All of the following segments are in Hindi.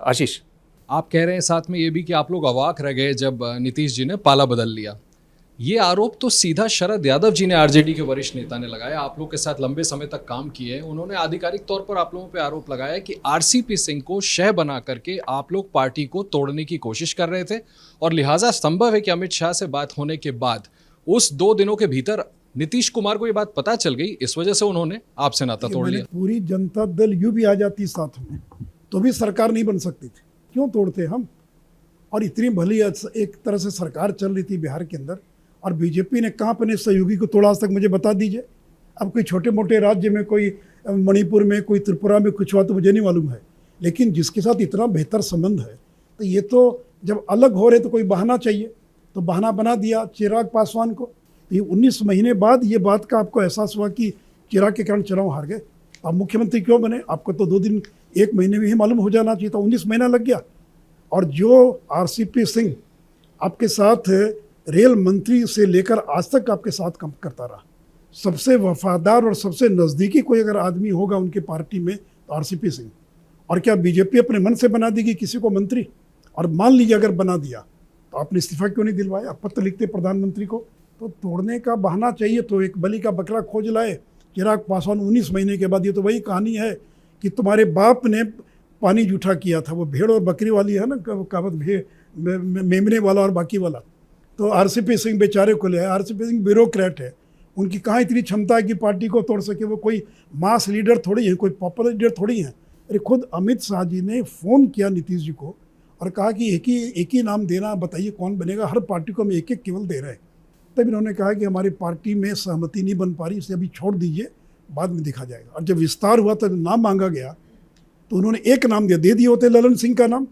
आशीष, आप कह रहे हैं साथ में ये भी कि आप लोग अवाक रह गए जब नीतीश जी ने पाला बदल लिया। ये आरोप तो सीधा शरद यादव जी ने, आरजेडी के वरिष्ठ नेता ने लगाया। आप लोग के साथ लंबे समय तक काम किए, उन्होंने आधिकारिक तौर पर आप लोगों पे आरोप लगाया कि आरसीपी सिंह को शह बना करके आप लोग पार्टी को तोड़ने की कोशिश कर रहे थे, और लिहाजा संभव है कि अमित शाह से बात होने के बाद उस 2 दिनों के भीतर नीतीश कुमार को ये बात पता चल गई, इस वजह से उन्होंने आपसे नाता तोड़ लिया। पूरी जनता दल यूं भी आ जाती साथ में तो भी सरकार नहीं बन सकती थी, क्यों तोड़ते हम। और इतनी भली एक तरह से सरकार चल रही थी बिहार के अंदर, और बीजेपी ने कहाँ अपने सहयोगी को तोड़ा आज तक मुझे बता दीजिए। अब कोई छोटे मोटे राज्य में, कोई मणिपुर में, कोई त्रिपुरा में कुछ हुआ तो मुझे नहीं मालूम है, लेकिन जिसके साथ इतना बेहतर संबंध है, तो ये तो जब अलग हो रहे तो कोई बहाना चाहिए, तो बहाना बना दिया चिराग पासवान को। तो ये 19 महीने बाद ये बात का आपको एहसास हुआ कि चिराग के कारण चुनाव हार गए। आप मुख्यमंत्री क्यों बने? आपको तो 2 दिन 1 महीने में ही मालूम हो जाना चाहिए था, 19 महीना लग गया। और जो आरसीपी सिंह आपके साथ रेल मंत्री से लेकर आज तक आपके साथ काम करता रहा, सबसे वफादार और सबसे नज़दीकी कोई अगर आदमी होगा उनके पार्टी में तो आरसीपी सिंह। और क्या बीजेपी अपने मन से बना देगी किसी को मंत्री? और मान लीजिए अगर बना दिया तो आपने इस्तीफा क्यों नहीं दिलवाया? आप पत्र लिखते प्रधानमंत्री को। तो तोड़ने का बहाना चाहिए तो एक बलि का बकरा खोज लाए चिराग पासवान 19 महीने के बाद। ये तो वही कहानी है कि तुम्हारे बाप ने पानी जूठा किया था, वो भेड़ और बकरी वाली है ना कहावत, मेमने वाला और बाकी वाला। तो आरसीपी सिंह बेचारे को ले आए। आरसीपी सिंह ब्यूरोक्रेट है, उनकी कहाँ इतनी क्षमता है कि पार्टी को तोड़ सके। वो कोई मास लीडर थोड़ी है, कोई पॉपुलर लीडर थोड़ी है। अरे खुद अमित शाह जी ने फ़ोन किया नीतीश जी को और कहा कि एक ही नाम देना, बताइए कौन बनेगा, हर पार्टी को हम एक एक केवल दे रहे हैं। तब इन्होंने कहा कि हमारी पार्टी में सहमति नहीं बन पा रही, इसे अभी छोड़ दीजिए, बाद में देखा जाएगा। और जब विस्तार हुआ तब नाम मांगा गया तो उन्होंने एक नाम दे दिए होते ललन सिंह का नाम,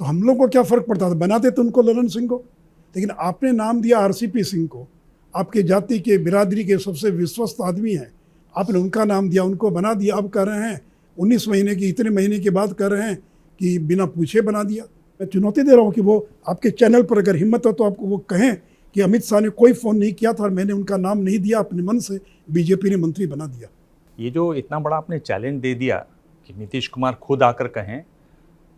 तो हम लोग को क्या फ़र्क पड़ता था, बनाते तो उनको ललन सिंह को। लेकिन आपने नाम दिया आरसीपी सिंह को, आपके जाति के बिरादरी के सबसे विश्वस्त आदमी हैं, आपने उनका नाम दिया, उनको बना दिया। अब कह रहे हैं 19 महीने की, इतने महीने के बाद कह रहे हैं कि बिना पूछे बना दिया। मैं चुनौती दे रहा हूँ कि वो आपके चैनल पर अगर हिम्मत हो तो आपको वो कहें कि अमित शाह ने कोई फ़ोन नहीं किया था और मैंने उनका नाम नहीं दिया, अपने मन से बीजेपी ने मंत्री बना दिया। ये जो इतना बड़ा आपने चैलेंज दे दिया कि नीतीश कुमार खुद आकर कहें,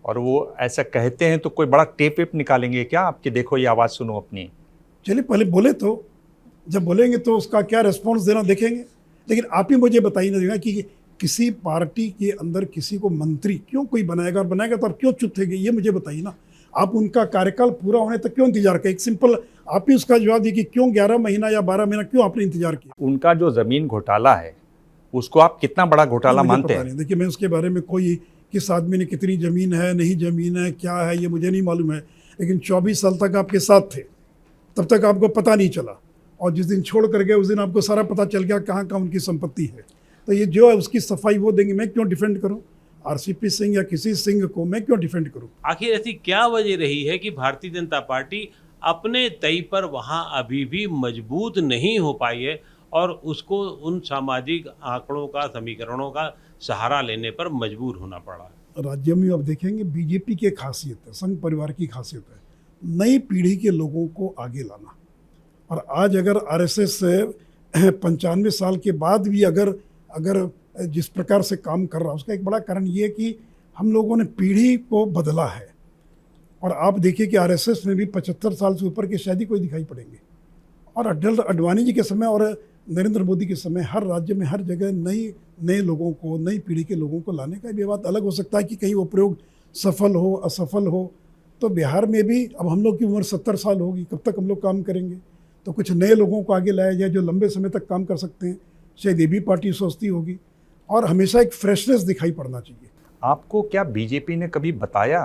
और वो ऐसा कहते हैं तो कोई बड़ा टेप वेप निकालेंगे क्या आपकी? देखो ये आवाज़ सुनो अपनी। चलिए पहले बोले तो, जब बोलेंगे तो उसका क्या रिस्पॉन्स देना देखेंगे। लेकिन आप ही मुझे बताइए ना देगा कि किसी पार्टी के अंदर किसी को मंत्री क्यों कोई बनाएगा, और बनाएगा तो आप क्यों चुप थे? ये मुझे बताइए ना। आप उनका कार्यकाल पूरा होने तक क्यों इंतजार करें? एक सिंपल आप ही उसका जवाब दिए कि क्यों 11 महीना या 12 महीना क्यों आपने इंतजार किया? उनका जो ज़मीन घोटाला है उसको आप कितना बड़ा घोटाला मानते हैं? देखिए, मैं उसके बारे में कोई किस आदमी ने कितनी ज़मीन है, नहीं ज़मीन है, क्या है, ये मुझे नहीं मालूम है। लेकिन 24 साल तक आपके साथ थे, तब तक आपको पता नहीं चला, और जिस दिन छोड़ कर गए उस दिन आपको सारा पता चल गया कहाँ कहाँ उनकी संपत्ति है। तो ये जो है उसकी सफाई वो देंगे, मैं क्यों डिफेंड करूँ? आरसीपी सिंह या किसी सिंह को मैं क्यों डिफेंड करूँ? आखिर ऐसी क्या वजह रही है कि भारतीय जनता पार्टी अपने तय पर वहाँ अभी भी मजबूत नहीं हो पाई है और उसको उन सामाजिक आंकड़ों का, समीकरणों का सहारा लेने पर मजबूर होना पड़ा? राज्य में अब देखेंगे बीजेपी की खासियत है, संघ परिवार की खासियत है नई पीढ़ी के लोगों को आगे लाना। और आज अगर आरएसएस 95 साल के बाद भी अगर जिस प्रकार से काम कर रहा है, उसका एक बड़ा कारण ये है कि हम लोगों ने पीढ़ी को बदला है। और आप देखिए कि आरएसएस में भी 75 साल से ऊपर के शायद ही कोई दिखाई पड़ेंगे। और अटल अडवाणी जी के समय और नरेंद्र मोदी के समय हर राज्य में हर जगह नए लोगों को, नई पीढ़ी के लोगों को लाने का भी बात अलग हो सकता है कि कहीं वो प्रयोग सफल हो असफल हो। तो बिहार में भी अब हम लोग की उम्र 70 साल होगी, कब तक हम लोग काम करेंगे? तो कुछ नए लोगों को आगे लाया जाए जो लंबे समय तक काम कर सकते हैं, शायद ये भी पार्टी सोचती होगी। और हमेशा एक फ्रेशनेस दिखाई पड़ना चाहिए। आपको क्या बीजेपी ने कभी बताया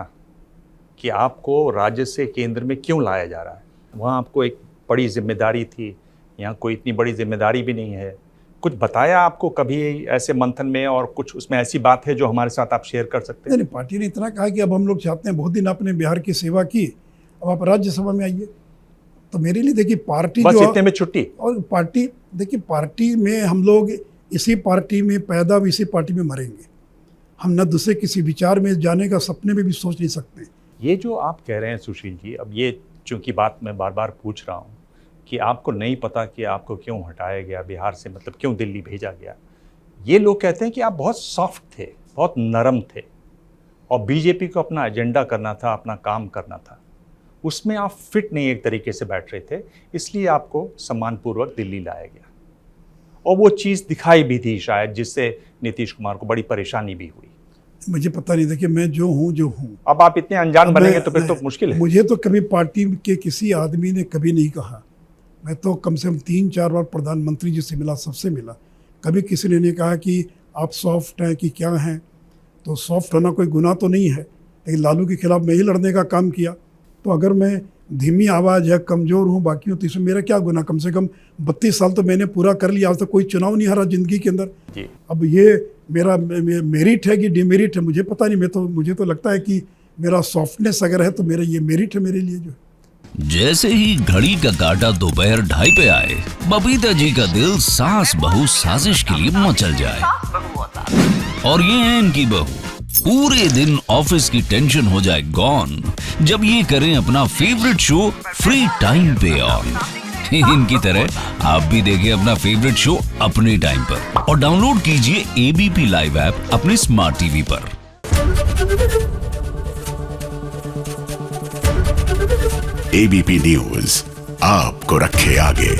कि आपको राज्य से केंद्र में क्यों लाया जा रहा है? वहाँ आपको एक बड़ी जिम्मेदारी थी, यहाँ कोई इतनी बड़ी जिम्मेदारी भी नहीं है। कुछ बताया आपको कभी ऐसे मंथन में, और कुछ उसमें ऐसी बात है जो हमारे साथ आप शेयर कर सकते हैं? नहीं, पार्टी ने इतना कहा कि अब हम लोग चाहते हैं, बहुत दिन आपने बिहार की सेवा की, अब आप राज्यसभा में आइए। तो मेरे लिए देखिए पार्टी बस जो इतने में छुट्टी। और पार्टी देखिए, पार्टी में हम लोग इसी पार्टी में पैदा हुए, इसी पार्टी में मरेंगे। हम न दूसरे किसी विचार में जाने का सपने में भी सोच नहीं सकते। ये जो आप कह रहे हैं सुशील जी, अब ये चूंकि बात मैं बार बार पूछ रहा हूँ कि आपको नहीं पता कि आपको क्यों हटाया गया बिहार से, मतलब क्यों दिल्ली भेजा गया। ये लोग कहते हैं कि आप बहुत सॉफ्ट थे, बहुत नरम थे, और बीजेपी को अपना एजेंडा करना था, अपना काम करना था, उसमें आप फिट नहीं एक तरीके से बैठ रहे थे, इसलिए आपको सम्मानपूर्वक दिल्ली लाया गया। और वो चीज़ दिखाई भी थी शायद, जिससे नीतीश कुमार को बड़ी परेशानी भी हुई। मुझे पता नहीं, देखिए मैं जो हूँ अब आप इतने अनजान बनेंगे तो फिर तो मुश्किल है। मुझे तो कभी पार्टी के किसी आदमी ने कभी नहीं कहा, मैं तो कम से कम 3-4 बार प्रधानमंत्री जी से मिला, सबसे मिला, कभी किसी ने नहीं कहा कि आप सॉफ्ट हैं कि क्या हैं। तो सॉफ्ट होना कोई गुनाह तो नहीं है, लेकिन लालू के खिलाफ मैं ही लड़ने का काम किया। तो अगर मैं धीमी आवाज़ है, कमज़ोर हूँ, बाकी हूँ, तो इसमें मेरा क्या गुनाह? कम से कम 32 साल तो मैंने पूरा कर लिया, आज तक कोई चुनाव नहीं हारा ज़िंदगी के अंदर जी। अब ये मेरा मेरिट है कि डिमेरिट है मुझे पता नहीं। मुझे तो लगता है कि मेरा सॉफ्टनेस अगर है तो मेरा ये मेरिट है मेरे लिए। जो जैसे ही घड़ी का काटा दोपहर 2:30 पे आए, बबीता जी का दिल सास बहू साजिश के लिए मचल जाए। और ये है इनकी बहू, पूरे दिन ऑफिस की टेंशन हो जाए गॉन जब ये करें अपना फेवरेट शो फ्री टाइम पे ऑन। इनकी तरह आप भी देखिए अपना फेवरेट शो अपने टाइम पर और डाउनलोड कीजिए एबीपी लाइव ऐप अपने स्मार्ट टीवी पर। एबीपी न्यूज आपको रखे आगे।